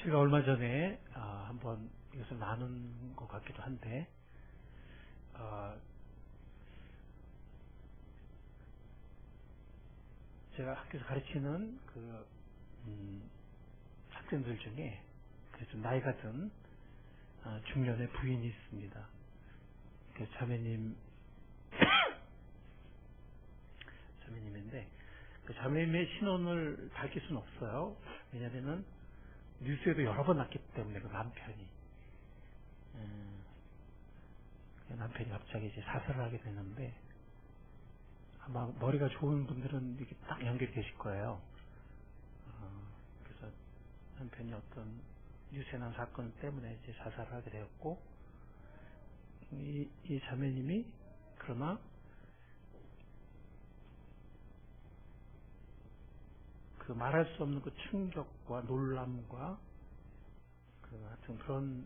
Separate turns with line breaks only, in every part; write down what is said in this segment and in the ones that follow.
제가 얼마 전에 한번 이것을 나눈 것 같기도 한데 제가 학교에서 가르치는 학생들 중에 좀 나이가 든 중년의 부인이 있습니다. 그 자매님인데 그 자매님의 신원을 밝힐 수는 없어요. 왜냐하면 뉴스에도 여러 번 났기 때문에 그 남편이 갑자기 이제 사살을 하게 되는데 아마 머리가 좋은 분들은 이렇게 딱 연결되실 거예요. 그래서 남편이 어떤 뉴스에 난 사건 때문에 이제 자살을 하게 되었고, 이 자매님이 그러나 그 말할 수 없는 그 충격과 놀람과 하여튼 그런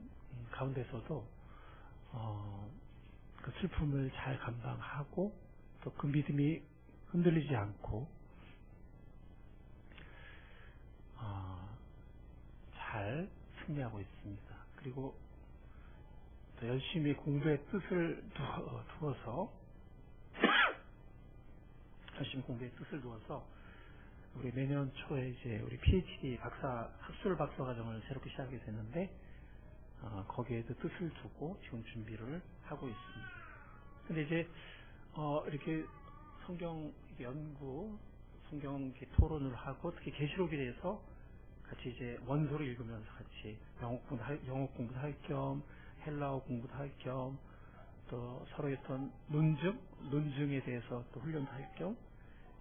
가운데서도 그 슬픔을 잘 감당하고 또 그 믿음이 흔들리지 않고 잘 승리하고 있습니다. 그리고 또 열심히 공부에 뜻을 두어서 우리 내년 초에 이제 우리 PhD 학술 박사 과정을 새롭게 시작하게 됐는데 거기에도 뜻을 두고 지금 준비를 하고 있습니다. 근데 이제 이렇게 성경 연구, 성경 이렇게 토론을 하고 특히 계시록에 대해서 같이 이제 원서를 읽으면서 같이 영어 공부도 할 겸 헬라어 공부도 할 겸 또 서로의 어떤 논증에 대해서 또 훈련도 할 겸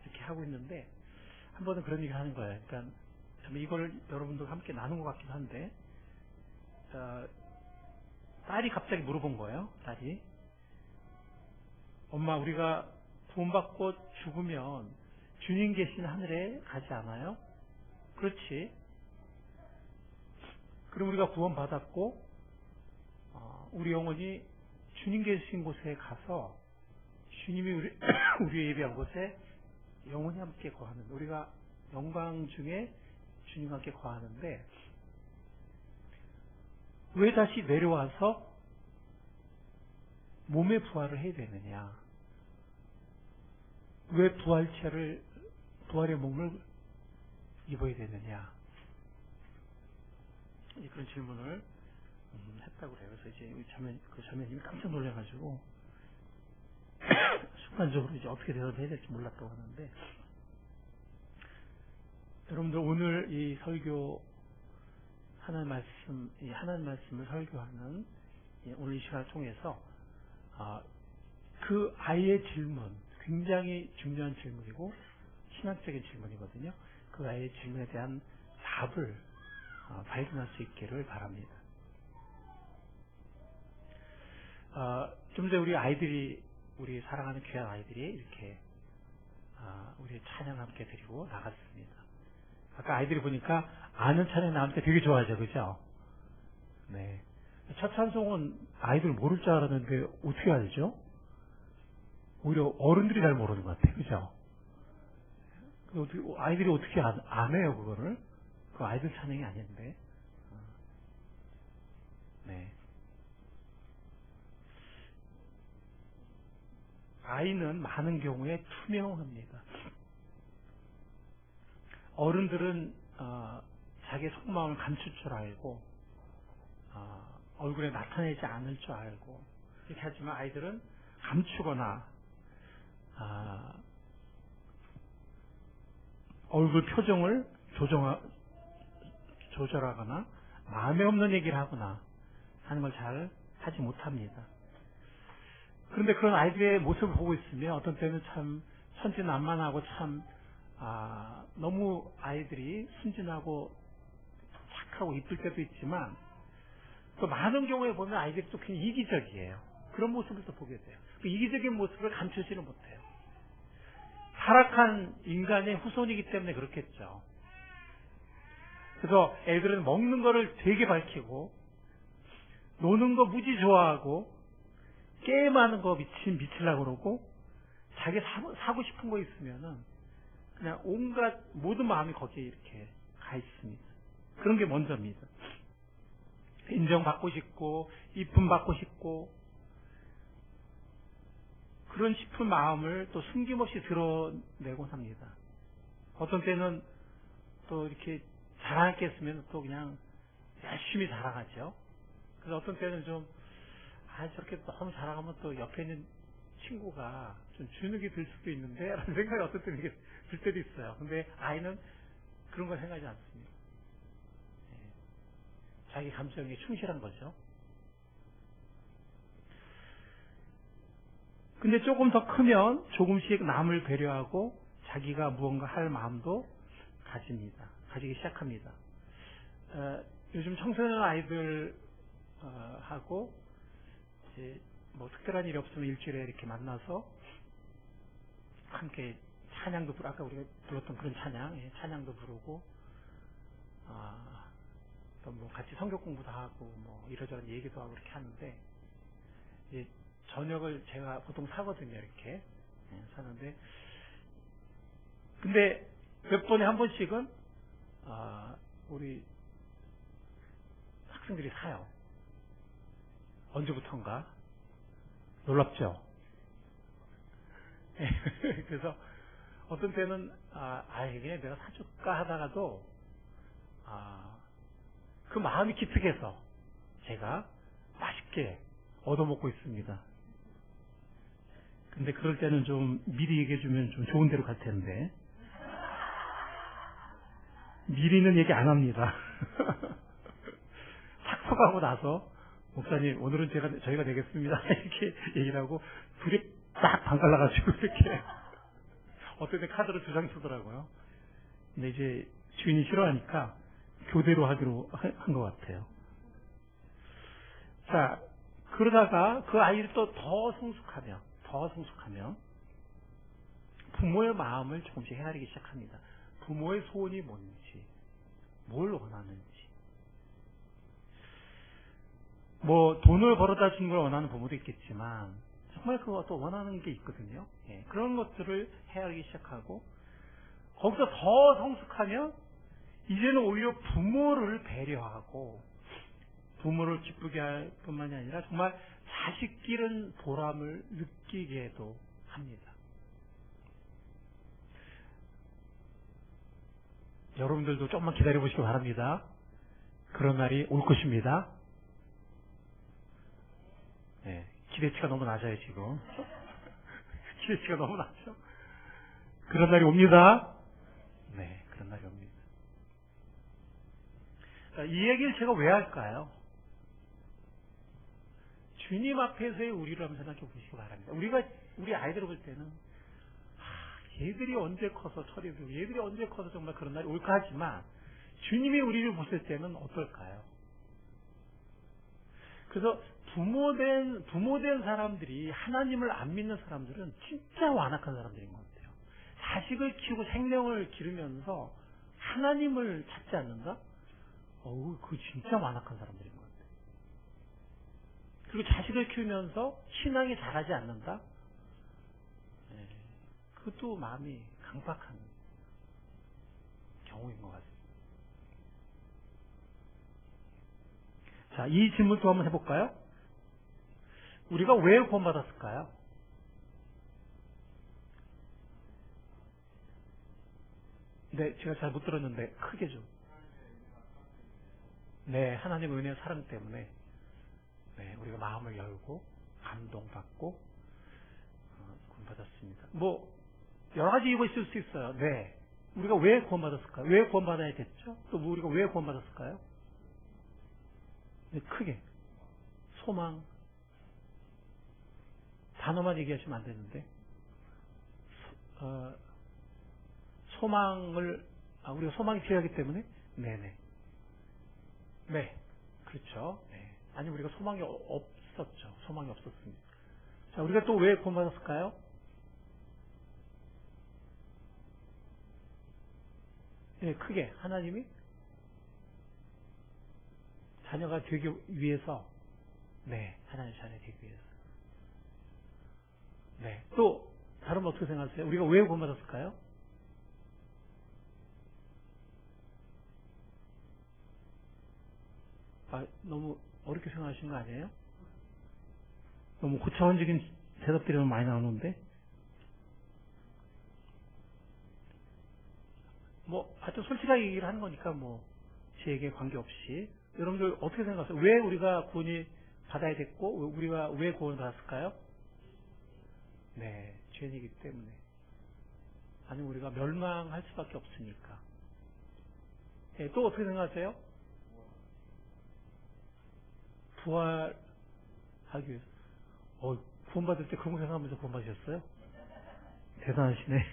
이렇게 하고 있는데 한 번은 그런 얘기를 하는 거예요. 그러니까 참 이걸 여러분들과 함께 나눈 것 같기도 한데 딸이 갑자기 물어본 거예요. 딸이 엄마, 우리가 구원받고 죽으면 주님 계신 하늘에 가지 않아요? 그렇지. 그럼 우리가 구원받았고 우리 영혼이 주님 계신 곳에 가서 주님이 우리 예배한 곳에 영원히 함께 거하는, 우리가 영광 중에 주님과 함께 거하는데 왜 다시 내려와서 몸의 부활을 해야 되느냐? 왜 부활의 몸을 입어야 되느냐? 그런 질문을 했다고 그래요. 그래서 이제 그 자매님이 깜짝 놀라가지고 순간적으로 이제 어떻게 대답해야 될지 몰랐다고 하는데, 여러분들 오늘 이 설교 하나님 말씀을 설교하는 오늘 이 시간을 통해서 그 아이의 질문, 굉장히 중요한 질문이고 신학적인 질문이거든요. 그 아이의 질문에 대한 답을 발견할 수 있기를 바랍니다. 좀 전에 우리 사랑하는 귀한 아이들이 이렇게 우리 찬양 함께 드리고 나갔습니다. 아까 아이들이 보니까 아는 찬양 나오니까 되게 좋아하죠, 그죠? 네. 첫 찬송은 아이들 모를 줄 알았는데 어떻게 알죠? 오히려 어른들이 잘 모르는 것 같아요, 그죠? 아이들이 어떻게 안 해요, 그거를? 그 아이들 찬양이 아닌데. 네. 아이는 많은 경우에 투명합니다. 어른들은 자기 속마음을 감출 줄 알고 얼굴에 나타내지 않을 줄 알고 이렇게 하지만 아이들은 감추거나 얼굴 표정을 조절하거나 마음에 없는 얘기를 하거나 하는 걸 잘 하지 못합니다. 그런데 그런 아이들의 모습을 보고 있으면 어떤 때는 참 천진난만하고 참 너무 아이들이 순진하고 착하고 이쁠 때도 있지만 또 많은 경우에 보면 아이들이 또 굉장히 이기적이에요. 그런 모습을 또 보게 돼요. 그 이기적인 모습을 감추지는 못해요. 타락한 인간의 후손이기 때문에 그렇겠죠. 그래서 애들은 먹는 거를 되게 밝히고 노는 거 무지 좋아하고 게임하는 거 미치려고 그러고 자기 사고 싶은 거 있으면은 그냥 온갖 모든 마음이 거기에 이렇게 가 있습니다. 그런 게 먼저입니다. 인정받고 싶고 이쁨 받고 싶고 그런 싶은 마음을 또 숨김없이 드러내곤 합니다. 어떤 때는 또 이렇게 자랑할 게 있으면 또 그냥 열심히 자랑하죠. 그래서 어떤 때는 좀 저렇게 너무 자랑하면 또 옆에 있는 친구가 좀 주눅이 들 수도 있는데 라는 생각이 어떤 때는 이게 들 때도 있어요. 근데 아이는 그런 걸 생각하지 않습니다. 자기 감정에 충실한 거죠. 근데 조금 더 크면 조금씩 남을 배려하고 자기가 무언가 할 마음도 가지기 시작합니다. 요즘 청소년 아이들 하고 이제 뭐 특별한 일이 없으면 일주일에 이렇게 만나서 함께 찬양도 아까 우리가 불렀던 그런 찬양도 부르고 또 뭐 같이 성경 공부도 하고 뭐 이러저런 얘기도 하고 이렇게 하는데 이제 저녁을 제가 보통 사거든요. 이렇게 사는데 근데 몇 번에 한 번씩은 우리 학생들이 사요. 언제부턴가 놀랍죠. 그래서 어떤 때는 그냥 내가 사줄까 하다가도 그 마음이 기특해서 제가 맛있게 얻어먹고 있습니다. 근데 그럴 때는 좀 미리 얘기해주면 좀 좋은 데로 갈 텐데 미리는 얘기 안 합니다. 착석하고 나서 목사님 오늘은 저희가 내겠습니다 이렇게 얘기를 하고 둘이 딱 반갈라가지고 이렇게 어떤 때 카드로 2장 쓰더라고요. 근데 이제 주인이 싫어하니까 교대로 하기로 한 것 같아요. 자, 그러다가 그 아이를 또 더 성숙하면 부모의 마음을 조금씩 헤아리기 시작합니다. 부모의 소원이 뭔지, 뭘 원하는지. 뭐 돈을 벌어다 주는 걸 원하는 부모도 있겠지만 정말 그거 또 원하는 게 있거든요. 그런 것들을 헤아리기 시작하고 거기서 더 성숙하면 이제는 오히려 부모를 배려하고 부모를 기쁘게 할 뿐만이 아니라 정말 자식 기른 보람을 느끼게도 합니다. 여러분들도 조금만 기다려 보시기 바랍니다. 그런 날이 올 것입니다. 기대치가 너무 낮아요 지금. 기대치가 너무 낮죠. 그런 날이 옵니다. 네, 그런 날이 옵니다. 자, 이 얘기를 제가 왜 할까요? 주님 앞에서의 우리를 한번 생각해 보시기 바랍니다. 우리 아이들을 볼 때는 얘들이 언제 커서 철이 들고 얘들이 언제 커서 정말 그런 날이 올까 하지만 주님이 우리를 보실 때는 어떨까요? 그래서 부모된 사람들이 하나님을 안 믿는 사람들은 진짜 완악한 사람들인 것 같아요. 자식을 키우고 생명을 기르면서 하나님을 찾지 않는다? 그거 진짜 완악한 사람들인 것 같아요. 그리고 자식을 키우면서 신앙이 자라지 않는다? 그것도 마음이 강박한 경우인 것 같습니다. 자, 이 질문 또 한번 해볼까요? 우리가 왜 구원받았을까요? 네, 제가 잘 못 들었는데 크게 좀. 네, 하나님의 은혜와 사랑 때문에 우리가 마음을 열고 감동받고 구원받았습니다. 뭐 여러 가지 이유가 있을 수 있어요. 네, 우리가 왜 구원받았을까요? 왜 구원받아야 됐죠? 또 우리가 왜 구원받았을까요? 네, 크게 소망. 단어만 얘기하시면 안 되는데 소망을 우리가 소망이 필요하기 때문에 네, 그렇죠. 아니 우리가 소망이 없었죠. 소망이 없었습니다. 자, 우리가 또 왜 구원받았을까요? 크게 하나님이 자녀가 되기 위해서 하나님 자녀가 되기 위해서 또 다른 분 어떻게 생각하세요? 우리가 왜 구원받았을까요? 너무 어렵게 생각하시는 거 아니에요? 너무 고차원적인 대답들이 너무 많이 나오는데? 하여튼 솔직하게 얘기를 하는 거니까, 제에게 관계없이. 여러분들 어떻게 생각하세요? 왜 우리가 구원이 받아야 됐고, 우리가 왜 구원을 받았을까요? 네, 죄인이기 때문에. 아니면 우리가 멸망할 수밖에 없으니까. 네, 또 어떻게 생각하세요? 부활하기 위해서. 구원받을 때 그런 거 생각하면서 구원받으셨어요? 대단하시네.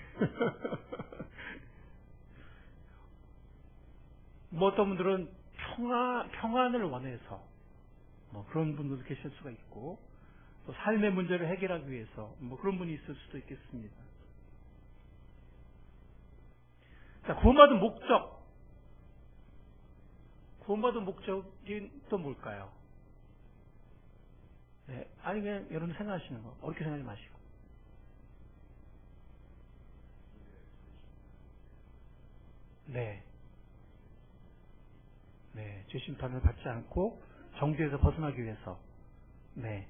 어떤 분들은 평안을 원해서, 그런 분들도 계실 수가 있고, 또 삶의 문제를 해결하기 위해서, 그런 분이 있을 수도 있겠습니다. 자, 구원받은 목적. 구원받은 목적이 또 뭘까요? 네, 아니, 그냥 여러분 생각하시는 거. 어렵게 생각하지 마시고. 네. 네, 죄 심판을 받지 않고 정죄에서 벗어나기 위해서. 네.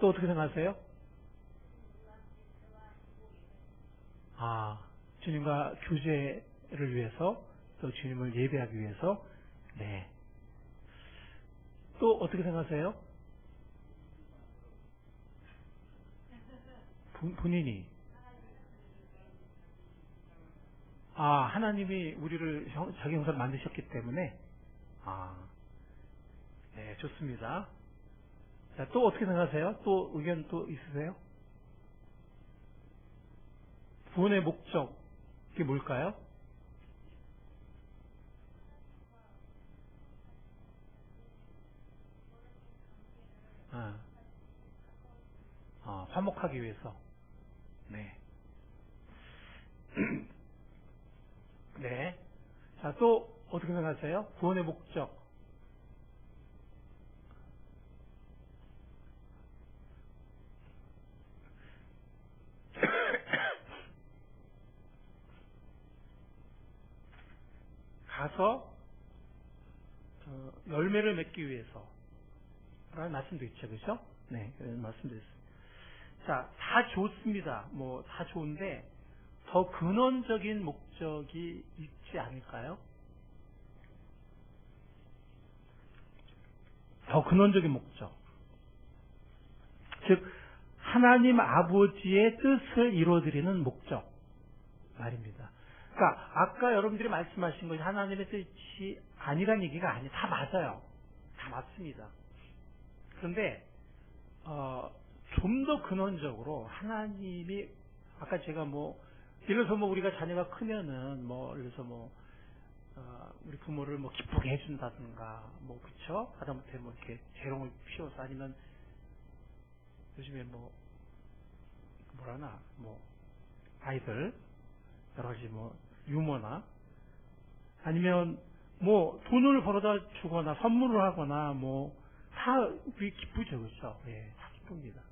또 어떻게 생각하세요? 주님과 교제를 위해서, 또 주님을 예배하기 위해서. 네. 또 어떻게 생각하세요? 본인이. 하나님이 우리를 자기 형상을 만드셨기 때문에. 네, 좋습니다. 자, 또 어떻게 생각하세요? 또 의견 또 있으세요? 구원의 목적이 뭘까요? 화목하기 위해서. 네. 네. 자, 또 어떻게 생각하세요? 구원의 목적. 가서 열매를 맺기 위해서 라는 말씀도 있죠. 그죠? 네, 그런 말씀도 있습니다. 자, 다 좋습니다. 다 좋은데 더 근원적인 목적이 있지 않을까요? 더 근원적인 목적. 즉, 하나님 아버지의 뜻을 이루어드리는 목적 말입니다. 그러니까 아까 여러분들이 말씀하신 것이 하나님의 뜻이 아니란 얘기가 아니에요. 다 맞아요. 다 맞습니다. 그런데 좀 더 근원적으로 하나님이 아까 제가 예를 들어서 우리가 자녀가 크면은 예를 들어서 우리 부모를 기쁘게 해준다든가 그쵸? 하다못해 이렇게 재롱을 피워서 아니면 요즘에 뭐라나 아이들 여러 가지 유머나 아니면 돈을 벌어다 주거나 선물을 하거나 다 우리 기쁘죠. 그렇죠? 예, 다 기쁩니다.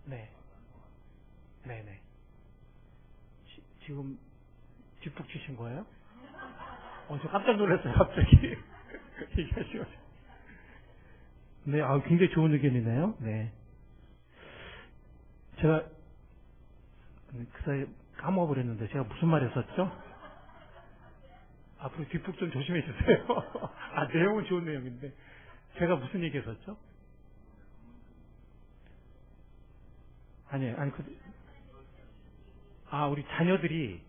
네. 네네. 지금 뒷북 치신 거예요? 저 깜짝 놀랐어요, 갑자기. 얘기하시고. 네, 굉장히 좋은 의견이네요. 네. 제가, 그 사이 까먹어버렸는데, 제가 무슨 말 했었죠? 앞으로 뒷북 좀 조심해 주세요. 내용은 좋은 내용인데, 제가 무슨 얘기 했었죠? 아니, 우리 자녀들이,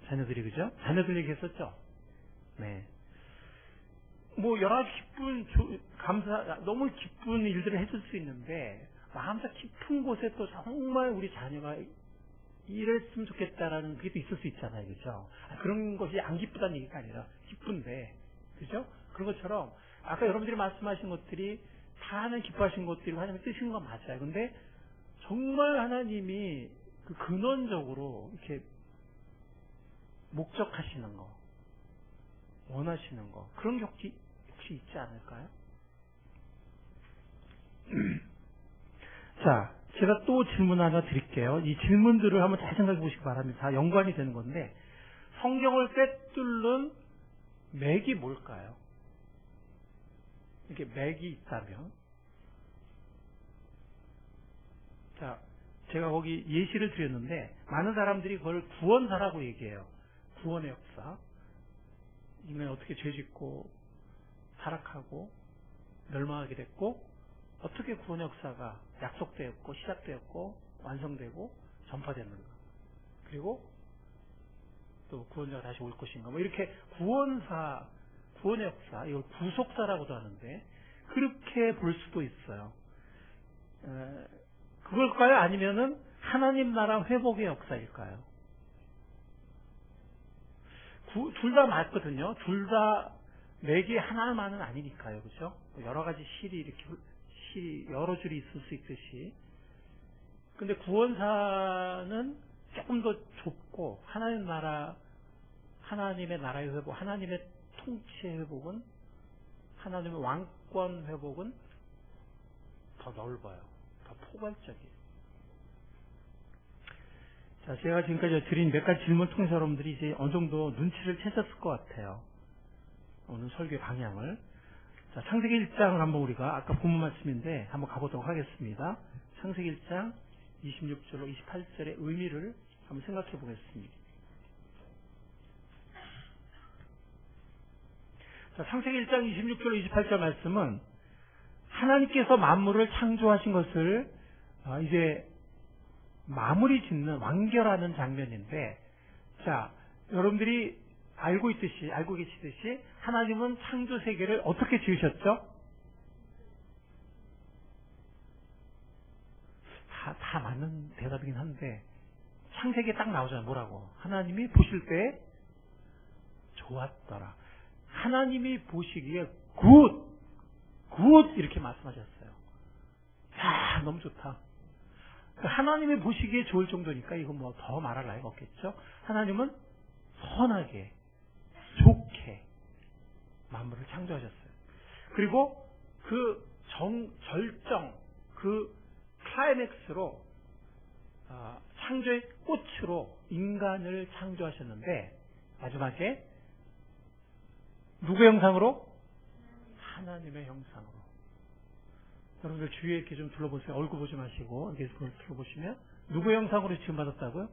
그죠? 자녀들 얘기했었죠? 네. 여러 가지 너무 기쁜 일들을 해줄 수 있는데, 마음속 깊은 곳에 또 정말 우리 자녀가 이랬으면 좋겠다라는 그게 또 있을 수 있잖아요. 그죠? 그런 것이 안 기쁘다는 얘기가 아니라 기쁜데, 그죠? 그런 것처럼, 아까 여러분들이 말씀하신 것들이 다 하나님 기뻐하신 것들이 하나님의 뜻인 건 맞아요. 근데 정말 하나님이 그 근원적으로 이렇게 목적하시는 거, 원하시는 거, 그런 게 혹시 있지 않을까요? 자, 제가 또 질문 하나 드릴게요. 이 질문들을 한번 잘 생각해 보시기 바랍니다. 다 연관이 되는 건데, 성경을 꿰뚫는 맥이 뭘까요? 이렇게 맥이 있다면, 자, 제가 거기 예시를 드렸는데 많은 사람들이 그걸 구원사라고 얘기해요. 구원의 역사. 인간이 어떻게 죄짓고 타락하고 멸망하게 됐고 어떻게 구원의 역사가 약속되었고 시작되었고 완성되고 전파됐는가. 그리고 또 구원자가 다시 올 것인가. 뭐 이렇게 구원사, 구원의 역사, 이걸 구속사라고도 하는데 그렇게 볼 수도 있어요. 그걸까요? 아니면은 하나님 나라 회복의 역사일까요? 둘 다 맞거든요. 둘 다 맥이 하나만은 아니니까요. 그죠? 여러 가지 실이 여러 줄이 있을 수 있듯이. 근데 구원사는 조금 더 좁고, 하나님의 나라의 회복, 하나님의 통치의 회복은, 하나님의 왕권 회복은 더 넓어요. 더 포괄적이에요. 자, 제가 지금까지 드린 몇 가지 질문 통해서 여러분들이 이제 어느 정도 눈치를 채셨을 것 같아요. 오늘 설교의 방향을. 자, 창세기 1장을 한번 우리가 아까 본문 말씀인데 한번 가보도록 하겠습니다. 창세기 1장 26절로 28절의 의미를 한번 생각해 보겠습니다. 자, 창세기 1장 26절로 28절 말씀은 하나님께서 만물을 창조하신 것을 이제 마무리 짓는 완결하는 장면인데, 자, 여러분들이 알고 계시듯이 하나님은 창조 세계를 어떻게 지으셨죠? 다 맞는 대답이긴 한데 창세기에 딱 나오잖아요. 뭐라고? 하나님이 보실 때 좋았더라. 하나님이 보시기에 굿 이렇게 말씀하셨어요. 야, 너무 좋다. 하나님이 보시기에 좋을 정도니까 이거 뭐 더 말할 나위가 없겠죠. 하나님은 선하게 좋게 만물을 창조하셨어요. 그리고 그 절정, 그 클라이맥스로 창조의 꽃으로 인간을 창조하셨는데 마지막에 누구의 형상으로? 하나님의 형상으로. 여러분들 주위에 이렇게 좀 둘러보세요. 얼굴 보지 마시고 이렇게 둘러보시면 누구의 형상으로 지금 받았다고요?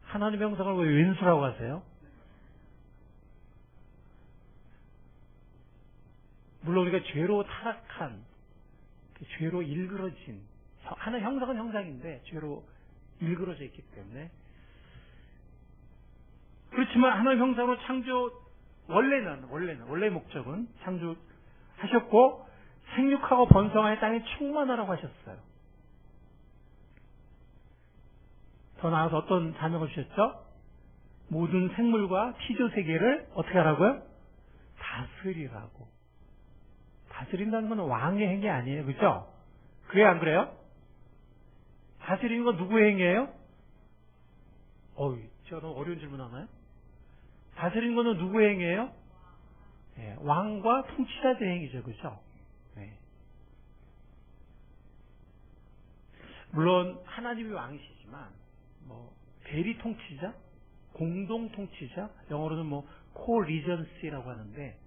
하나님의 형상을 왜 왼수라고 하세요? 물론 우리가 죄로 타락한, 죄로 일그러진, 하나의 형상은 형상인데 죄로 일그러져 있기 때문에. 그렇지만 하나의 형상으로 원래 목적은 창조하셨고 생육하고 번성하여 땅에 충만하라고 하셨어요. 더 나아가서 어떤 사명을 주셨죠? 모든 생물과 피조 세계를 어떻게 하라고요? 다스리라고. 다스린다는 건 왕의 행위 아니에요. 그죠? 그래요, 안 그래요? 다스리는 건 누구의 행위예요? 제가 너무 어려운 질문 하나요? 다스리는 건 누구의 행위예요? 네, 왕과 통치자들의 행위죠. 그죠? 네. 물론 하나님이 왕이시지만 대리 통치자, 공동 통치자, 영어로는 co-regency라고 하는데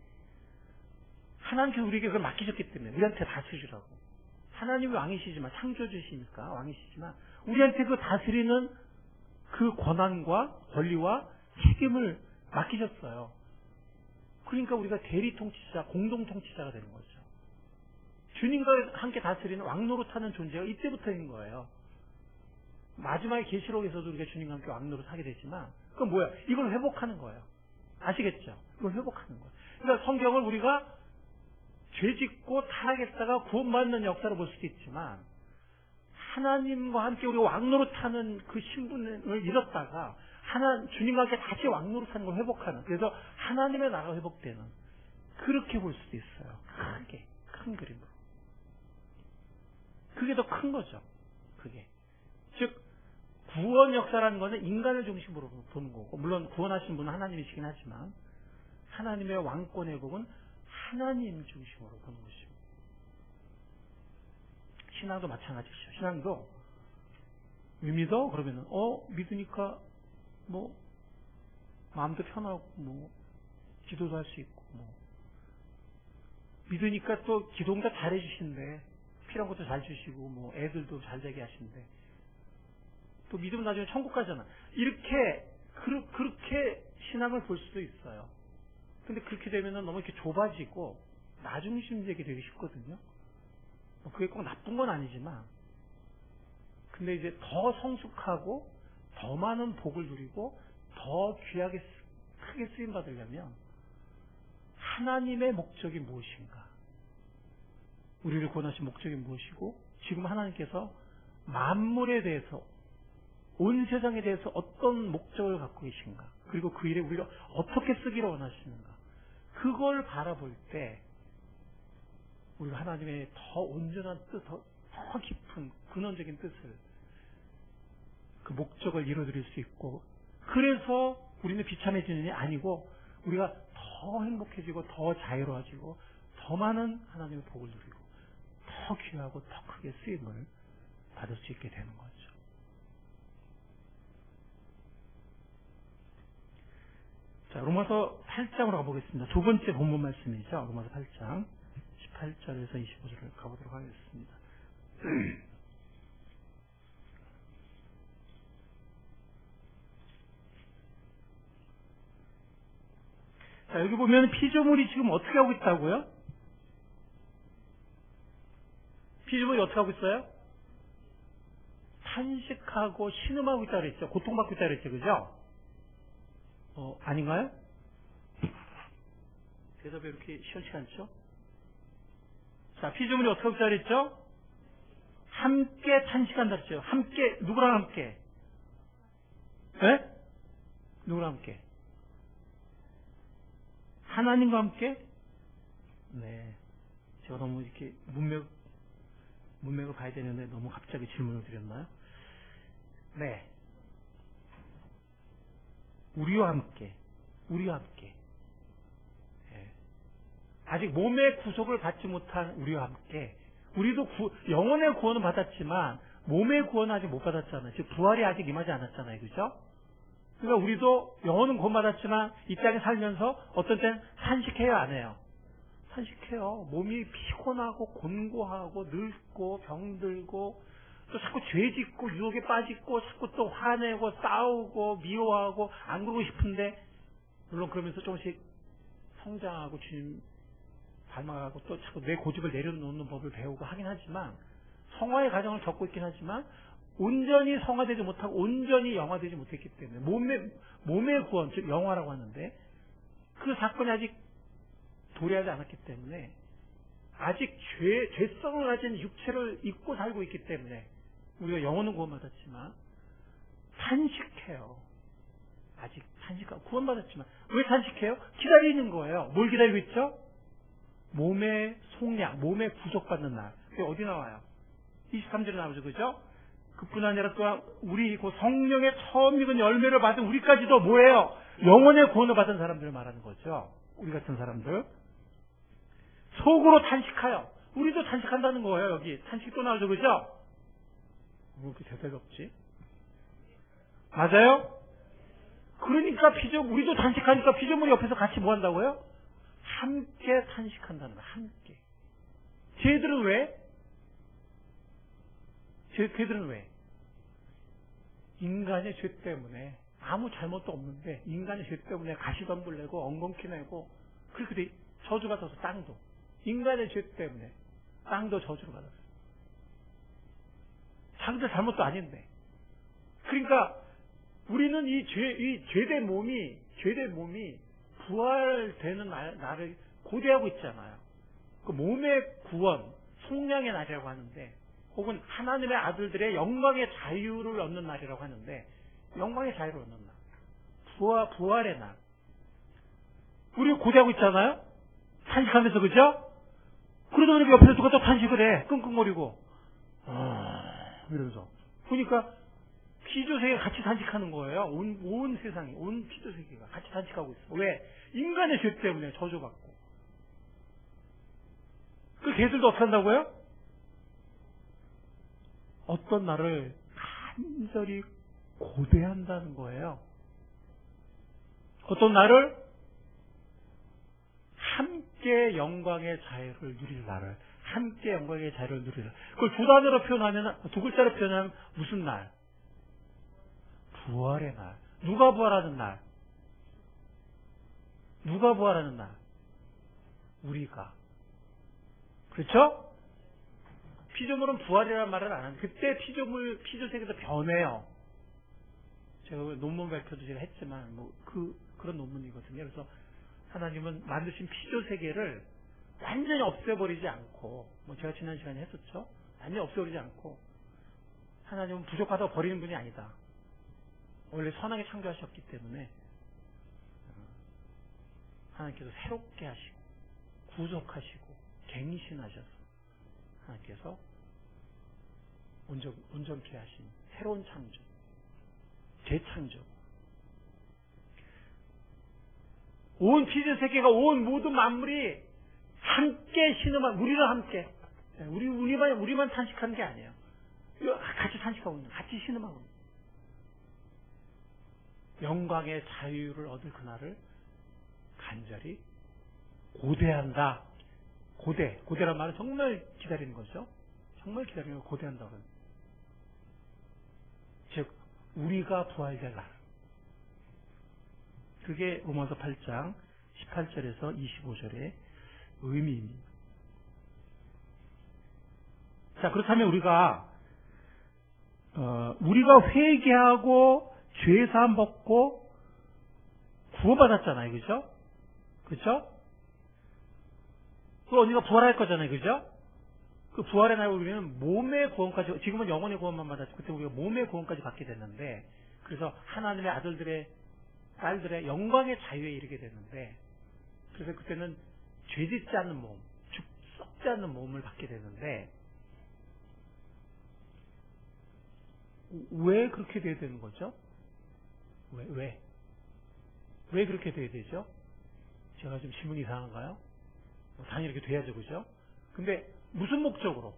하나님께서 우리에게 그걸 맡기셨기 때문에 우리한테 다스리라고. 하나님이 왕이시지만 창조주시니까 왕이시지만 우리한테 그 다스리는 그 권한과 권리와 책임을 맡기셨어요. 그러니까 우리가 대리 통치자, 공동 통치자가 되는 거죠. 주님과 함께 다스리는 왕노릇하는 존재가 이때부터인 거예요. 마지막에 계시록에서도 우리가 주님과 함께 왕노릇 하게 되지만 그건 뭐야? 이걸 회복하는 거예요. 아시겠죠? 이걸 회복하는 거예요. 그러니까 성경을 우리가 죄짓고 타락했다가 구원받는 역사로 볼 수도 있지만 하나님과 함께 우리가 왕노릇하는 그 신분을 잃었다가 주님과 함께 다시 왕노릇하는 걸 회복하는, 그래서 하나님의 나라가 회복되는, 그렇게 볼 수도 있어요. 크게, 큰 그림으로. 그게 더 큰 거죠. 그게. 즉 구원 역사라는 것은 인간을 중심으로 보는 거고, 물론 구원하신 분은 하나님이시긴 하지만 하나님의 왕권 회복은 하나님 중심으로 보는 것이죠. 신앙도 마찬가지죠. 신앙도 믿어? 그러면은 믿으니까 마음도 편하고 뭐 기도도 할 수 있고 뭐 믿으니까 또 기도응답 잘 해주신대. 필요한 것도 잘 주시고 뭐 애들도 잘 되게 하신대. 또 믿으면 나중에 천국 가잖아. 이렇게 그렇게 신앙을 볼 수도 있어요. 근데 그렇게 되면은 너무 이렇게 좁아지고 나중심되게 되기 쉽거든요. 그게 꼭 나쁜 건 아니지만, 근데 이제 더 성숙하고 더 많은 복을 누리고 더 귀하게 크게 쓰임 받으려면 하나님의 목적이 무엇인가? 우리를 구원하신 목적이 무엇이고, 지금 하나님께서 만물에 대해서, 온 세상에 대해서 어떤 목적을 갖고 계신가? 그리고 그 일에 우리가 어떻게 쓰기를 원하시는가? 그걸 바라볼 때 우리가 하나님의 더 온전한 뜻, 더 깊은 근원적인 뜻을, 그 목적을 이루어드릴 수 있고, 그래서 우리는 비참해지는 게 아니고 우리가 더 행복해지고 더 자유로워지고 더 많은 하나님의 복을 누리고 더 귀하고 더 크게 쓰임을 받을 수 있게 되는 거죠. 자, 로마서 8장으로 가보겠습니다. 두 번째 본문 말씀이죠. 로마서 8장 18절에서 25절을 가보도록 하겠습니다. 자, 여기 보면 피조물이 지금 어떻게 하고 있다고요? 피조물이 어떻게 하고 있어요? 탄식하고 신음하고 있다고 그랬죠. 고통받고 있다고 그랬죠. 그죠? 아닌가요? 대답이 이렇게 시원치 않죠? 자, 피조물이 어떻게 하고 있다고 그랬죠? 함께 탄식한다 그랬죠. 함께, 누구랑 함께? 네? 누구랑 함께? 하나님과 함께? 네. 제가 너무 이렇게 문맥을 봐야 되는데 너무 갑자기 질문을 드렸나요? 네. 우리와 함께. 네. 아직 몸의 구속을 받지 못한 우리와 함께. 우리도 영혼의 구원은 받았지만 몸의 구원은 아직 못 받았잖아요. 즉 부활이 아직 임하지 않았잖아요. 그죠? 그러니까 우리도 영혼은 구원받았지만 이 땅에 살면서 어떤 때는 탄식해요, 안 해요? 탄식해요. 몸이 피곤하고 곤고하고 늙고 병들고 또 자꾸 죄짓고 유혹에 빠지고 자꾸 또 화내고 싸우고 미워하고 안 그러고 싶은데, 물론 그러면서 조금씩 성장하고 주님 닮아가고 또 자꾸 내 고집을 내려놓는 법을 배우고 하긴 하지만, 성화의 과정을 겪고 있긴 하지만 온전히 성화되지 못하고 온전히 영화되지 못했기 때문에 몸의 구원, 즉 영화라고 하는데, 그 사건이 아직 도래하지 않았기 때문에 아직 죄성을 가진 육체를 입고 살고 있기 때문에 우리가 영혼은 구원받았지만 탄식해요. 아직 탄식하고 구원받았지만 왜 탄식해요? 기다리는 거예요. 뭘 기다리고 있죠? 몸의 속량, 몸의 구속받는 날. 그게 어디 나와요? 23절에 나오죠. 그죠? 그뿐 아니라 또한 우리 그 성령의 처음 익은 열매를 받은 우리까지도 뭐예요? 영혼의 구원을 받은 사람들을 말하는 거죠. 우리 같은 사람들. 속으로 탄식하여. 우리도 탄식한다는 거예요. 여기 탄식 또 나오죠. 그죠? 왜 이렇게 대답이 없지? 맞아요? 그러니까 우리도 탄식하니까 피조물이 옆에서 같이 뭐 한다고요? 함께 탄식한다는 거예요. 함께. 쟤들은 왜? 걔들은 왜? 인간의 죄 때문에, 아무 잘못도 없는데 인간의 죄 때문에 가시덤불 내고 엉겅퀴 내고 그렇게 돼. 저주가 져서 땅도, 인간의 죄 때문에 땅도 저주를 받았어요. 자기들 잘못도 아닌데. 그러니까 우리는 이 죄된 몸이 부활되는 날을 고대하고 있잖아요. 그 몸의 구원, 속량의 날이라고 하는데, 혹은 하나님의 아들들의 영광의 자유를 얻는 날이라고 하는데, 영광의 자유를 얻는 날, 부활의 날, 우리 고대하고 있잖아요. 탄식하면서. 그죠? 그러다 보니까 옆에서 누가 또 탄식을 해. 끙끙거리고 이러면서. 그러니까 피조세계가 같이 탄식하는 거예요. 온 세상이, 온 피조세계가 같이 탄식하고 있어. 왜? 인간의 죄 때문에 저주받고. 그 걔들도 어떻게 한다고요? 어떤 날을 간절히 고대한다는 거예요. 어떤 날을? 함께 영광의 자유를 누릴 날을. 함께 영광의 자유를 누릴 날. 그걸 두 단어로 표현하면, 두 글자로 표현하면 무슨 날? 부활의 날. 누가 부활하는 날? 누가 부활하는 날? 우리가. 그렇죠? 피조물은 부활이라는 말을 안 하는데, 그때 피조세계도 변해요. 제가 논문 발표도 제가 했지만, 그런 논문이거든요. 그래서 하나님은 만드신 피조세계를 완전히 없애버리지 않고, 제가 지난 시간에 했었죠. 완전히 없애버리지 않고, 하나님은 부족하다고 버리는 분이 아니다. 원래 선하게 창조하셨기 때문에, 하나님께서 새롭게 하시고, 구속하시고, 갱신하셔서, 하나님께서 온전케 하신 새로운 창조, 재창조. 온 피조세계가, 온 모든 만물이 함께 신음하고, 우리는 함께. 우리만 탄식하는 게 아니에요. 같이 탄식하고 있는, 같이 신음하고 있는. 영광의 자유를 얻을 그날을 간절히 고대한다. 고대란 말은 정말 기다리는 거죠. 정말 기다리는 걸 고대한다고 합니다. 즉, 우리가 부활될 날. 그게 로마서 8장 18절에서 25절의 의미입니다. 자, 그렇다면 우리가 회개하고 죄사함 받고 구원받았잖아요. 그죠? 그죠? 그 언니가 부활할 거잖아요. 그죠? 그 부활의 날 우리는 몸의 구원까지, 지금은 영혼의 구원만 받았죠. 그때 우리가 몸의 구원까지 받게 됐는데, 그래서 하나님의 아들들의, 딸들의 영광의 자유에 이르게 됐는데, 그래서 그때는 죄짓지 않는 몸, 썩지 않는 몸을 받게 되는데, 왜 그렇게 돼야 되는 거죠? 왜 그렇게 돼야 되죠? 제가 좀 질문이 이상한가요? 당연히 이렇게 돼야죠, 그죠? 근데 무슨 목적으로?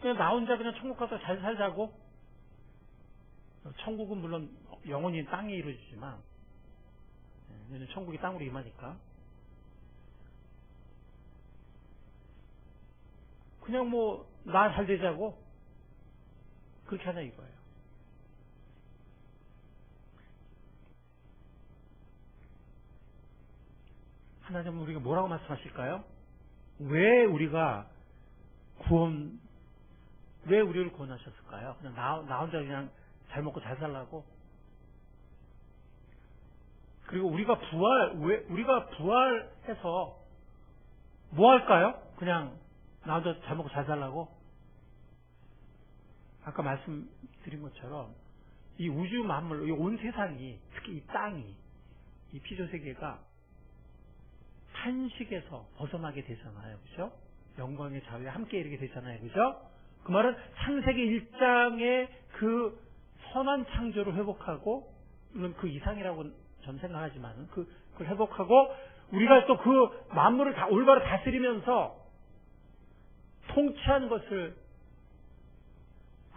그냥 나 혼자 그냥 천국 가서 잘 살자고? 천국은 물론 영원히 땅에 이루어지지만, 왜냐면 천국이 땅으로 임하니까. 그냥 나 잘 되자고? 그렇게 하자 이거예요. 하나님은 우리가 뭐라고 말씀하실까요? 왜 우리를 구원하셨을까요? 그냥 나 혼자 그냥 잘 먹고 잘 살라고? 그리고 우리가 부활해서 뭐 할까요? 그냥 나 혼자 잘 먹고 잘 살라고? 아까 말씀드린 것처럼 이 우주 만물, 이 온 세상이, 특히 이 땅이, 이 피조세계가 탄식에서 벗어나게 되잖아요. 그죠? 영광의 자유에 함께 이르게 되잖아요. 그죠? 그 말은 창세기 1장의 그 선한 창조를 회복하고, 물론 그 이상이라고 전 생각하지만, 그걸 회복하고, 우리가 또 그 만물을 다 올바로 다스리면서 통치하는 것을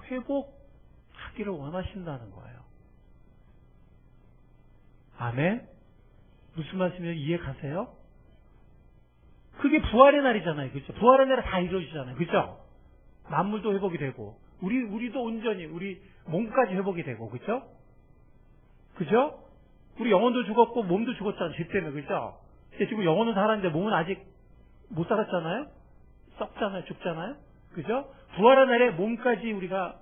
회복하기를 원하신다는 거예요. 아멘? 무슨 말씀인지 이해 가세요? 그게 부활의 날이잖아요. 그죠? 부활의 날에 다 이루어지잖아요. 그죠? 만물도 회복이 되고, 우리도 온전히, 우리 몸까지 회복이 되고, 그죠? 그죠? 우리 영혼도 죽었고, 몸도 죽었잖아요. 죄 때문에, 그죠? 근데 지금 영혼은 살았는데, 몸은 아직 못 살았잖아요? 썩잖아요. 죽잖아요? 그죠? 부활의 날에 몸까지 우리가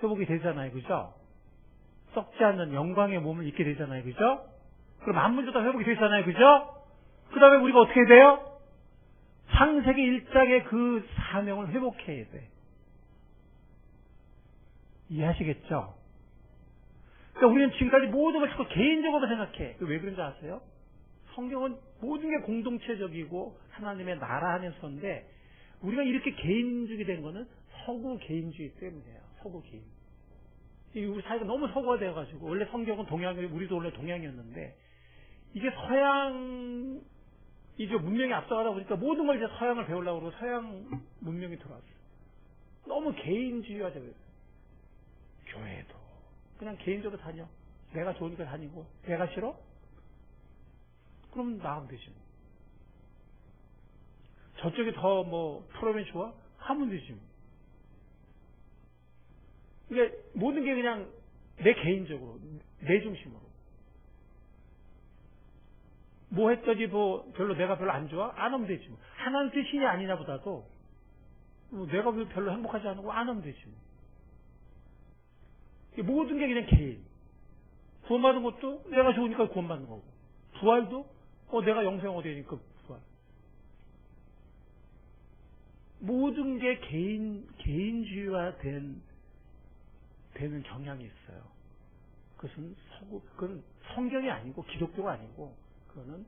회복이 되잖아요. 그죠? 썩지 않는 영광의 몸을 입게 되잖아요. 그죠? 그럼 만물도 다 회복이 되잖아요. 그죠? 그 다음에 우리가 어떻게 돼요? 창세기 1장의 그 사명을 회복해야 돼. 이해하시겠죠? 그러니까 우리는 지금까지 모든 걸 자꾸 개인적으로 생각해. 왜 그런지 아세요? 성경은 모든 게 공동체적이고 하나님의 나라 하면서인데, 우리가 이렇게 개인주의 된 거는 서구 개인주의 때문이에요. 서구 개인. 우리 사회가 너무 서구화 되어가지고, 원래 성경은 우리도 원래 동양이었는데, 이게 서양, 이제 문명이 앞서가다 보니까 모든 걸 이제 서양을 배우려고 그러고 서양 문명이 들어왔어요. 너무 개인주의화되고 있어요. 교회도 그냥 개인적으로 다녀. 내가 좋으니까 다니고 내가 싫어? 그럼 나가면 되지 뭐. 저쪽이 더 뭐 프로그램이 좋아? 하면 되지 뭐. 그러니까 모든 게 그냥 내 개인적으로, 내 중심으로. 뭐 했더니 뭐 내가 별로 안 좋아? 안 하면 되지 뭐. 하나님 뜻이 아니나 보다도 내가 별로 행복하지 않고 안 하면 되지 뭐. 모든 게 그냥 개인. 구원받은 것도 내가 좋으니까 구원받는 거고. 부활도 내가 영생 얻으니까 부활. 모든 게 개인주의화 되는 경향이 있어요. 그건 성경이 아니고 기독교가 아니고 그거는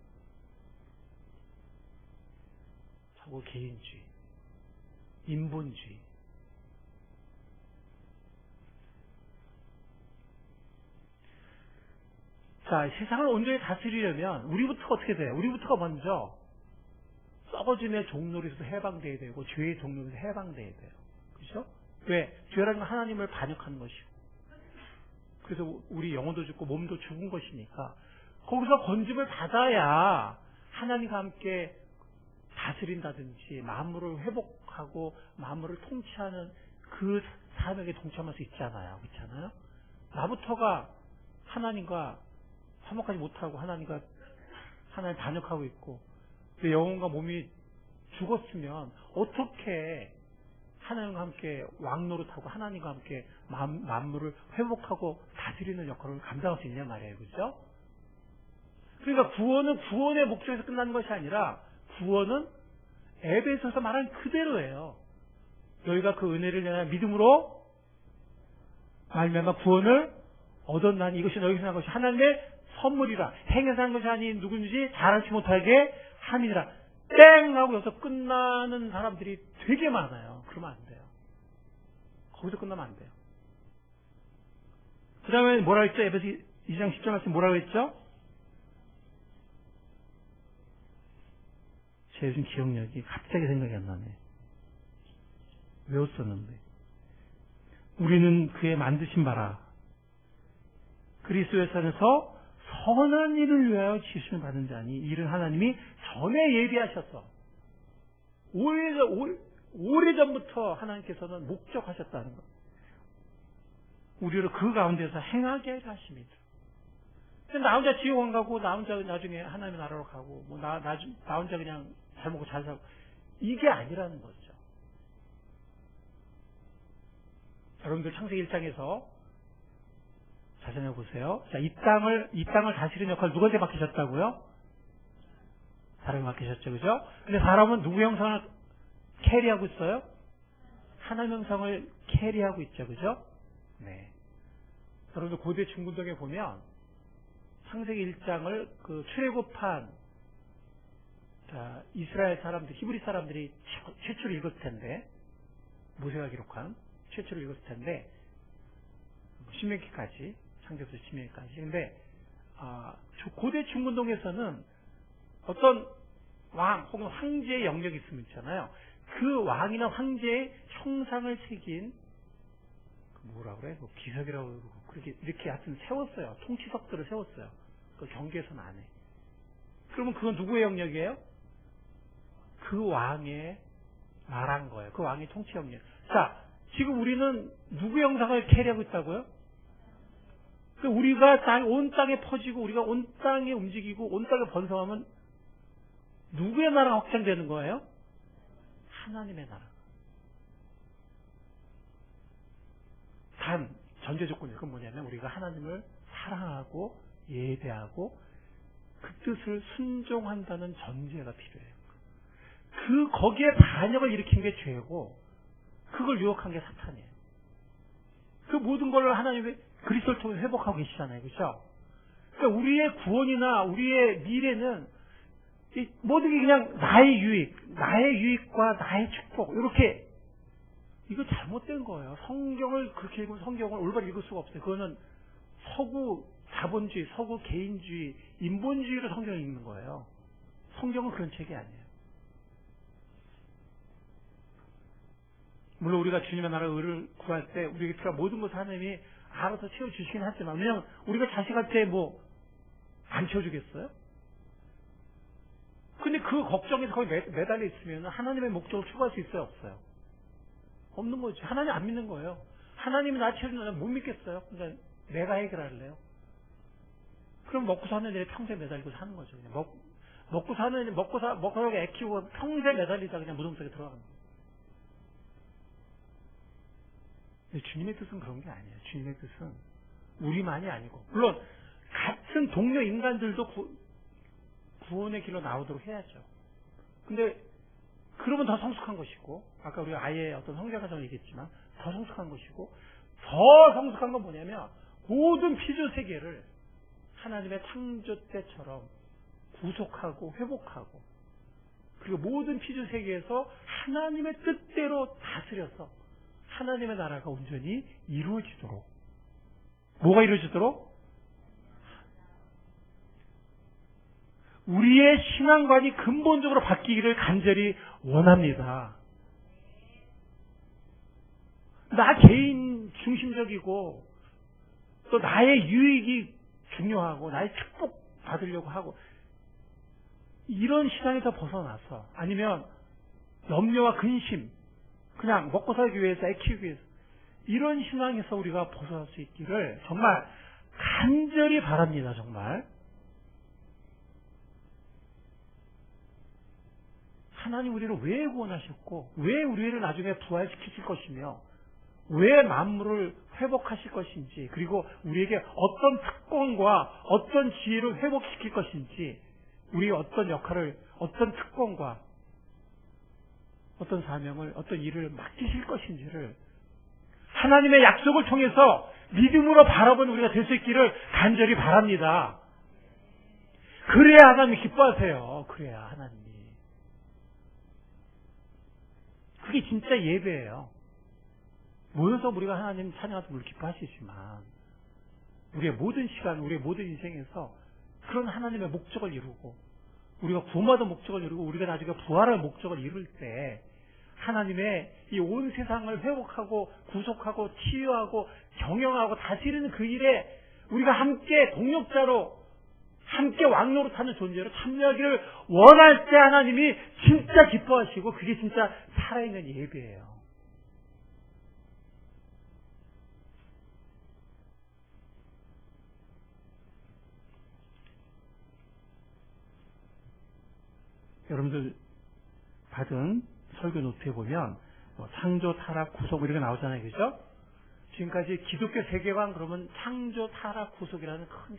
서구 개인주의, 인본주의. 자, 세상을 온전히 다스리려면 우리부터 어떻게 돼요? 우리부터가 먼저 썩어짐의 종놀이에서 해방돼야 되고 죄의 종놀이에서 해방돼야 돼요. 그렇죠? 왜? 죄라는 건 하나님을 반역하는 것이고 그래서 우리 영혼도 죽고 몸도 죽은 것이니까 거기서 건짐을 받아야 하나님과 함께 다스린다든지 만물을 회복하고 만물을 통치하는 그 사명에 동참할 수 있잖아요. 그렇잖아요? 나부터가 하나님과 화목하지 못하고 하나님 반역하고 있고 내 영혼과 몸이 죽었으면 어떻게 하나님과 함께 왕노릇하고 하나님과 함께 만물을 회복하고 다스리는 역할을 감당할 수 있냐 말이에요. 그렇죠? 그러니까 구원은 구원의 목적에서 끝나는 것이 아니라 구원은 에베소서 말한 그대로예요. 너희가 그 은혜를 내가 믿음으로 말미암아 구원을 얻었나니 이것이 너희에게서 난 것이 하나님의 선물이라 행해서 한 것이 아닌 누군지 잘하지 못하게 함이니라. 땡 하고 여기서 끝나는 사람들이 되게 많아요. 그러면 안 돼요. 거기서 끝나면 안 돼요. 그 다음에 뭐라 했죠? 에베소 2장 10절 말씀 뭐라고 했죠? 제 요즘 기억력이 갑자기 생각이 안 나네. 외웠었는데. 우리는 그의 만드신 바라 그리스도의 안에서 선한 일을 위하여 지으심을 받은 자니 이를 하나님이 전에 예비하셨어. 오래전부터 하나님께서는 목적하셨다는 것. 우리를 그 가운데서 행하게 하십니다. 나 혼자 지옥 안 가고 나 혼자 나중에 하나님의 나라로 가고 나 혼자 그냥 잘 먹고 잘 살고 이게 아니라는 거죠. 여러분들 창세기 1장에서 자세히 보세요. 자, 이 땅을 다스리는 역할을 누구한테 맡기셨다고요? 사람이 맡기셨죠, 그죠? 근데 사람은 누구 형상을 캐리하고 있어요? 하나님 형상을 캐리하고 있죠, 그죠? 네. 여러분들 고대 중군동에 보면 창세기 1장을 그 출애굽한 이스라엘 사람들, 히브리 사람들이 최초로 읽었을 텐데 모세가 기록한 최초로 읽었을 텐데 신명기까지 창세기부터 신명기까지. 근데 고대 중군동에서는 어떤 왕 혹은 황제의 영역이 있으면 있잖아요. 그 왕이나 황제의 형상을 새긴 뭐라 그래? 기석이라고 그러고 그렇게 이렇게 하여튼 세웠어요. 통치석들을 세웠어요. 그 경계선 안에. 그러면 그건 누구의 영역이에요? 그 왕의 말한 거예요. 그 왕의 통치 영역. 자, 지금 우리는 누구의 형상을 캐리하고 있다고요? 우리가 온 땅에 퍼지고 우리가 온 땅에 움직이고 온 땅에 번성하면 누구의 나라가 확장되는 거예요? 하나님의 나라. 단 전제 조건이 그건 뭐냐면 우리가 하나님을 사랑하고 예배하고 그 뜻을 순종한다는 전제가 필요해요. 거기에 반역을 일으킨 게 죄고 그걸 유혹한 게 사탄이에요. 그 모든 걸 하나님이 그리스도를 통해 회복하고 계시잖아요. 그렇죠? 그러니까 우리의 구원이나 우리의 미래는 모든 게 그냥 나의 유익과 나의 축복 이렇게 이거 잘못된 거예요. 성경을 그렇게 읽으면 성경을 올바로 읽을 수가 없어요. 그거는 서구 자본주의, 서구 개인주의, 인본주의로 성경을 읽는 거예요. 성경은 그런 책이 아니에요. 물론 우리가 주님의 나라의 의를 구할 때 우리에게 필요한 모든 것을 하나님이 알아서 채워주시긴 하지만, 그냥 우리가 자식한테 안 채워주겠어요? 근데 그 걱정에서 거의 매달려 있으면 하나님의 목적을 추구할 수 있어요, 없어요? 없는 거죠. 하나님 안 믿는 거예요. 하나님이 나 채워준다면 못 믿겠어요. 그러니까 내가 해결할래요. 그럼 먹고 사는 애 평생 매달리고 사는 거죠. 그냥 먹고 살고 애 키우고 평생 매달리다 그냥 무덤 속에 들어가는 거예요. 근데 주님의 뜻은 그런 게 아니에요. 주님의 뜻은 우리만이 아니고, 물론 같은 동료 인간들도 구원의 길로 나오도록 해야죠. 근데 그러면 더 성숙한 것이고, 아까 우리가 아이의 어떤 성장 과정을 얘기했지만 더 성숙한 것이고, 더 성숙한 건 뭐냐면 모든 피조 세계를 하나님의 창조 때처럼 구속하고 회복하고, 그리고 모든 피조 세계에서 하나님의 뜻대로 다스려서 하나님의 나라가 온전히 이루어지도록. 뭐가 이루어지도록? 우리의 신앙관이 근본적으로 바뀌기를 간절히 원합니다. 나 개인 중심적이고 또 나의 유익이 중요하고 나의 축복 받으려고 하고, 이런 신앙에서 벗어나서, 아니면 염려와 근심, 그냥 먹고 살기 위해서, 애 키우기 위해서, 이런 신앙에서 우리가 벗어날 수 있기를 정말 간절히 바랍니다. 정말 하나님 우리를 왜 구원하셨고, 왜 우리를 나중에 부활시키실 것이며, 왜 만물을 회복하실 것인지, 그리고 우리에게 어떤 특권과 어떤 지혜를 회복시킬 것인지, 우리의 어떤 역할을, 어떤 특권과 어떤 사명을, 어떤 일을 맡기실 것인지를 하나님의 약속을 통해서 믿음으로 바라보는 우리가 될 수 있기를 간절히 바랍니다. 그래야 하나님이 기뻐하세요. 그래야 하나님이. 그게 진짜 예배예요. 모여서 우리가 하나님 찬양하는 걸 기뻐하시지만, 우리의 모든 시간, 우리의 모든 인생에서 그런 하나님의 목적을 이루고, 우리가 구원받은 목적을 이루고, 우리가 나중에 부활할 목적을 이룰 때 하나님의 이 온 세상을 회복하고 구속하고 치유하고 경영하고 다스리는 그 일에 우리가 함께 동력자로, 함께 왕노릇하는 존재로 참여하기를 원할 때 하나님이 진짜 기뻐하시고, 그게 진짜 살아있는 예배예요. 여러분들 받은 설교 노트에 보면 창조, 타락, 구속 이렇게 나오잖아요. 그죠? 지금까지 기독교 세계관 그러면 창조, 타락, 구속이라는 큰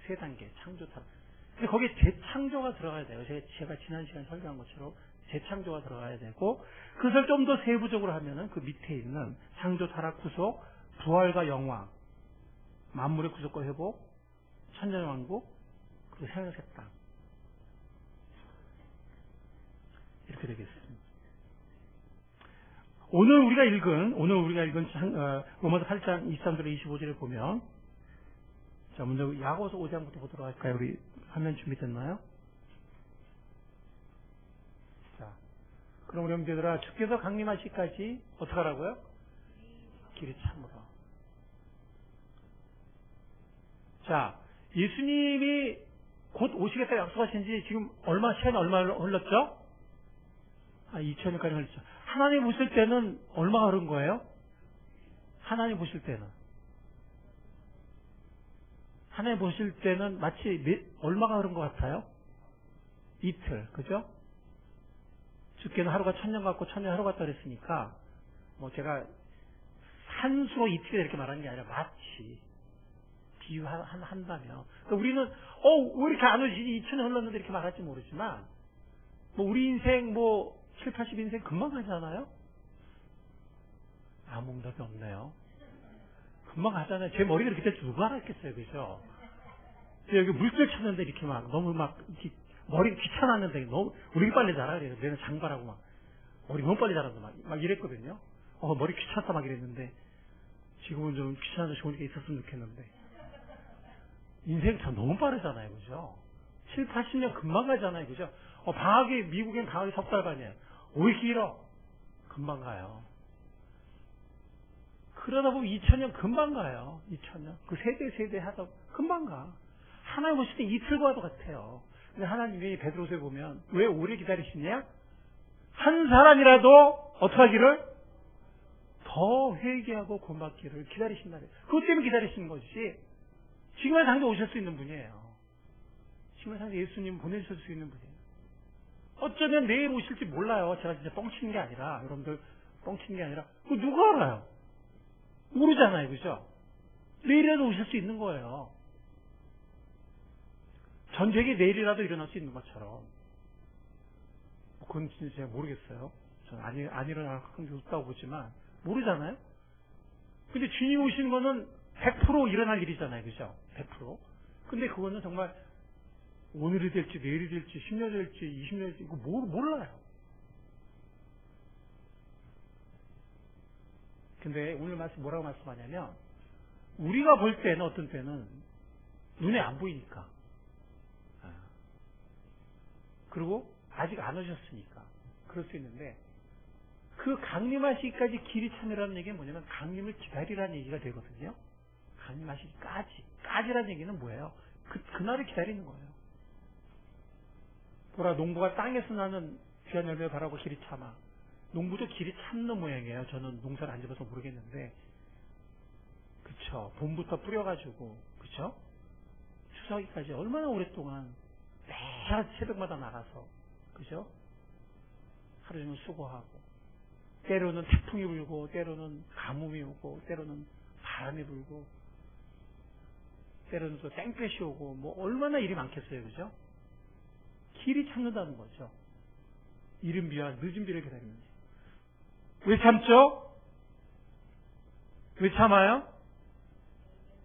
세 단계, 창조, 타락. 근데 거기에 재창조가 들어가야 돼요. 제가 지난 시간에 설교한 것처럼 재창조가 들어가야 되고, 그것을 좀 더 세부적으로 하면은 그 밑에 있는 창조, 타락, 구속, 부활과 영광, 만물의 구속과 회복, 천년왕국, 그리고 생명의 땅. 이렇게 되겠습니다. 오늘 우리가 읽은 로마서 8장 23절에 25절에 보면, 자, 먼저 야고보서 5장부터 보도록 할까요? 우리 화면 준비됐나요? 자, 그럼 우리 형제들아, 주께서 강림하시기까지 어떻게 하라고요? 길이 참으라. 자, 예수님이 곧 오시겠다 약속하신 지 지금 시간이 얼마 흘렀죠? 2000년까지 흘렀죠. 하나님 보실 때는 얼마가 흐른 거예요? 하나님 보실 때는 마치 얼마가 흐른 것 같아요? 이틀, 그죠? 주께는 하루가 1000년 같고 1000년 하루 같다 그랬으니까, 제가 한수로 이틀이다 이렇게 말하는 게 아니라 마치 비유한다면, 그러니까 우리는 왜 이렇게 안 오지? 2000년 흘렀는데 이렇게 말할지 모르지만, 우리 인생 7, 80인생 금방 가잖아요? 아무 응답이 없네요. 금방 가잖아요. 제 머리가 그때 누가 알았겠어요, 그죠? 여기 물결 쳤는데 이렇게 너무 이렇게 머리가 귀찮았는데 우리 이렇게 빨리 자라 그래요. 내가 장발하고 머리 너무 빨리 자란다 막 이랬거든요. 머리 귀찮다 막 이랬는데, 지금은 좀 귀찮아서 좋은 게 있었으면 좋겠는데. 인생 참 너무 빠르잖아요, 그죠? 7, 80년 금방 가잖아요, 그죠? 미국엔 방학이 석 달간이에요. 왜 길어? 금방 가요. 그러다 보면 2000년 금방 가요. 2000년. 그 세대 하다 금방 가. 하나님 오실 때 이틀과도 같아요. 근데 하나님이 베드로서에 보면 왜 오래 기다리시냐? 한 사람이라도 어떻게 하기를? 더 회개하고 구원받기를 기다리신다. 그것 때문에 기다리시는 것이지 지금은 당장 오실 수 있는 분이에요. 지금은 당장 예수님 보내실 수 있는 분이에요. 어쩌면 내일 오실지 몰라요. 제가 진짜 뻥치는 게 아니라 여러분들 뻥치는 게 아니라 그거 누가 알아요? 모르잖아요. 그죠? 내일이라도 오실 수 있는 거예요. 전쟁이 내일이라도 일어날 수 있는 것처럼. 그건 진짜 제가 모르겠어요. 저는 안 일어날 확률이 없다고 보지만 모르잖아요. 근데 주님 오시는 거는 100% 일어날 일이잖아요. 그죠? 100%. 근데 그거는 정말 오늘이 될지 내일이 될지 10년 될지 20년 될지 이거 몰라요. 근데 오늘 말씀 뭐라고 말씀하냐면 우리가 볼 때는 어떤 때는 눈에 안 보이니까 그리고 아직 안 오셨으니까 그럴 수 있는데 그 강림하시기까지 길이 참이라는 얘기는 뭐냐면 강림을 기다리라는 얘기가 되거든요. 강림하시기까지라는 얘기는 뭐예요? 그날을 기다리는 거예요. 보라 농부가 땅에서 나는 귀한 열매 바라고 길이 참아. 농부도 길이 참는 모양이에요. 저는 농사를 안 집어서 모르겠는데 그쵸. 봄부터 뿌려가지고 그쵸. 추석이까지 얼마나 오랫동안 매일 새벽마다 나가서 그죠? 하루 종일 수고하고 때로는 태풍이 불고 때로는 가뭄이 오고 때로는 바람이 불고 때로는 또 땡볕이 오고 뭐 얼마나 일이 많겠어요. 그죠? 길이 참는다는 거죠. 이른 비와 늦은 비를 기다리면서. 왜 참죠? 왜 참아요?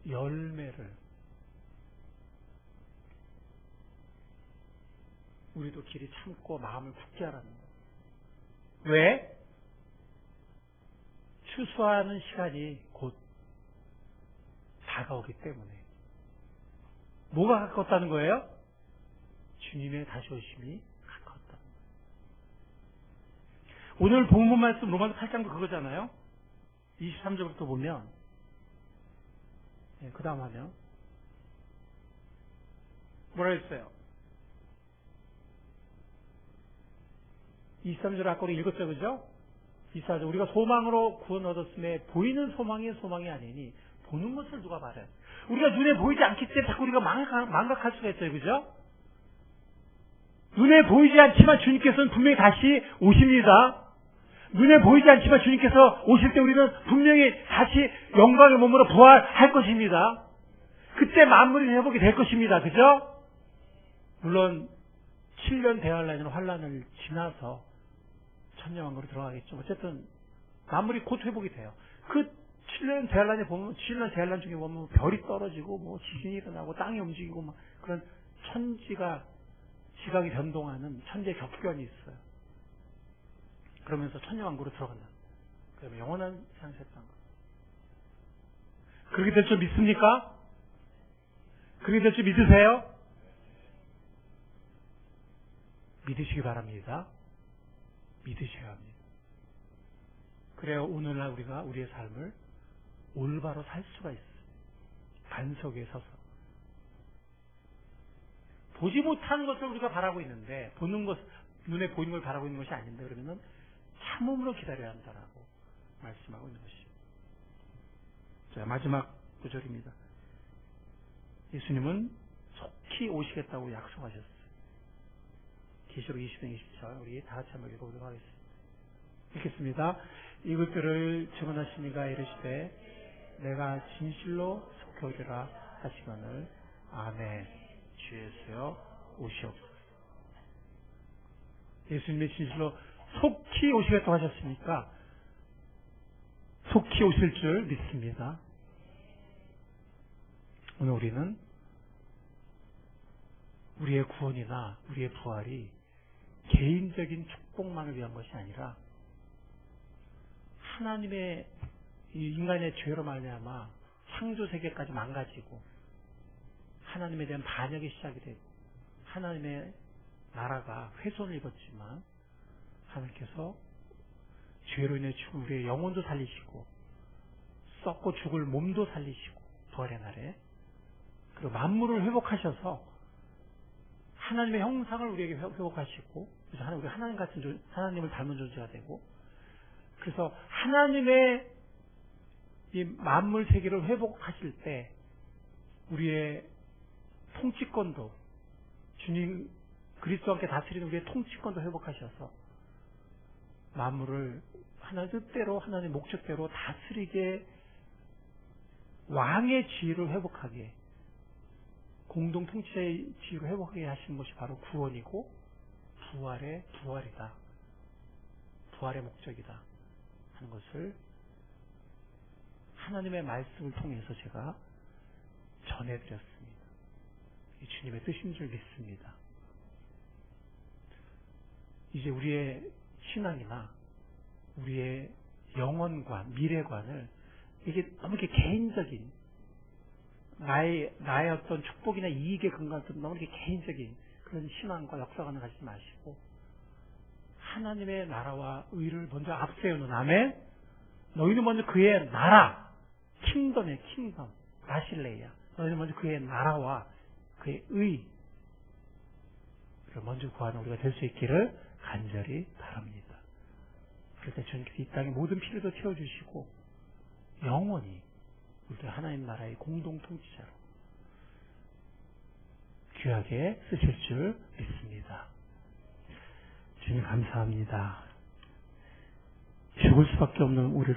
열매를. 우리도 길이 참고 마음을 굳게 하라는 거예요. 왜? 추수하는 시간이 곧 다가오기 때문에. 뭐가 가까웠다는 거예요? 주님의 다시 오심이 가까웠다는 거예요. 오늘 본문 말씀 로마서 8장도 그거잖아요. 23절부터 보면 그 다음 하면 뭐라 했어요? 23절 아까 우리 읽었죠. 그죠? 24절 우리가 소망으로 구원 얻었음에 보이는 소망이 소망이 아니니 보는 것을 누가 말해요? 우리가 눈에 보이지 않기 때문에 자꾸 우리가 망각할 수가 있어요. 그죠? 눈에 보이지 않지만 주님께서는 분명히 다시 오십니다. 눈에 보이지 않지만 주님께서 오실 때 우리는 분명히 다시 영광의 몸으로 부활할 것입니다. 그때 만물이 회복이 될 것입니다. 그죠? 물론 7년 대환란이라는 환란을 지나서 천년왕국으로 들어가겠죠. 어쨌든 만물이 곧 회복이 돼요. 그 7년 대환란에 보면 7년 대환란 중에 보면 별이 떨어지고 뭐 지진이 일어나고 땅이 움직이고 막 그런 지각이 변동하는 천재 격변이 있어요. 그러면서 천년왕국으로 들어간다. 그러면 영원한 세상에 거. 그렇게 될 줄 믿습니까? 그렇게 될 줄 믿으세요? 믿으시기 바랍니다. 믿으셔야 합니다. 그래야 오늘날 우리가 우리의 삶을 올바로 살 수가 있어요. 반석에 서서. 보지 못하는 것을 우리가 바라고 있는데, 보는 것, 눈에 보이는 걸 바라고 있는 것이 아닌데, 그러면은 참음으로 기다려야 한다라고 말씀하고 있는 것이죠. 자, 마지막 구절입니다. 예수님은 속히 오시겠다고 약속하셨어요. 계시록 20장 20절 우리 다 같이 한번 읽어보도록 하겠습니다. 읽겠습니다. 이것들을 증언하시니가 이르시되 내가 진실로 속히 오리라 하시거늘 아멘. 주 예수여 오시옵소서. 예수님이 진실로 속히 오시겠다고 하셨으니까 속히 오실 줄 믿습니다. 오늘 우리는 우리의 구원이나 우리의 부활이 개인적인 축복만을 위한 것이 아니라 하나님의 인간의 죄로 말미암아 창조 세계까지 망가지고 하나님에 대한 반역이 시작이 되고 하나님의 나라가 훼손을 입었지만 하나님께서 죄로 인해 죽은 우리의 영혼도 살리시고 썩고 죽을 몸도 살리시고 부활의 날에 그리고 만물을 회복하셔서 하나님의 형상을 우리에게 회복하시고 그래서 우리 하나님 같은 하나님을 닮은 존재가 되고 그래서 하나님의 이 만물 세계를 회복하실 때 우리의 통치권도 주님 그리스도와 함께 다스리는 우리의 통치권도 회복하셔서 만물을 하나님 뜻대로 하나님의 목적대로 다스리게 왕의 지위를 회복하게 공동 통치자의 지위를 회복하게 하시는 것이 바로 구원이고 부활의 부활이다. 부활의 목적이다 하는 것을 하나님의 말씀을 통해서 제가 전해드렸습니다. 이 주님의 뜻인 줄 믿습니다. 이제 우리의 신앙이나 우리의 영혼관, 미래관을 이게 너무 이렇게 개인적인 나의 어떤 축복이나 이익에 근거한 너무 이렇게 개인적인 그런 신앙과 역사관을 가지지 마시고 하나님의 나라와 의를 먼저 앞세우는 아멘. 너희는 먼저 그의 나라, 킹덤의 킹덤, 바실레이야. 너희는 먼저 그의 나라와 그의 의를 먼저 구하는 우리가 될 수 있기를 간절히 바랍니다. 그럴 때 주님께서 이 땅의 모든 필요도 채워주시고 영원히 우리들 하나님 나라의 공동 통치자로 귀하게 쓰실 줄 믿습니다. 주님 감사합니다. 죽을 수밖에 없는 우리를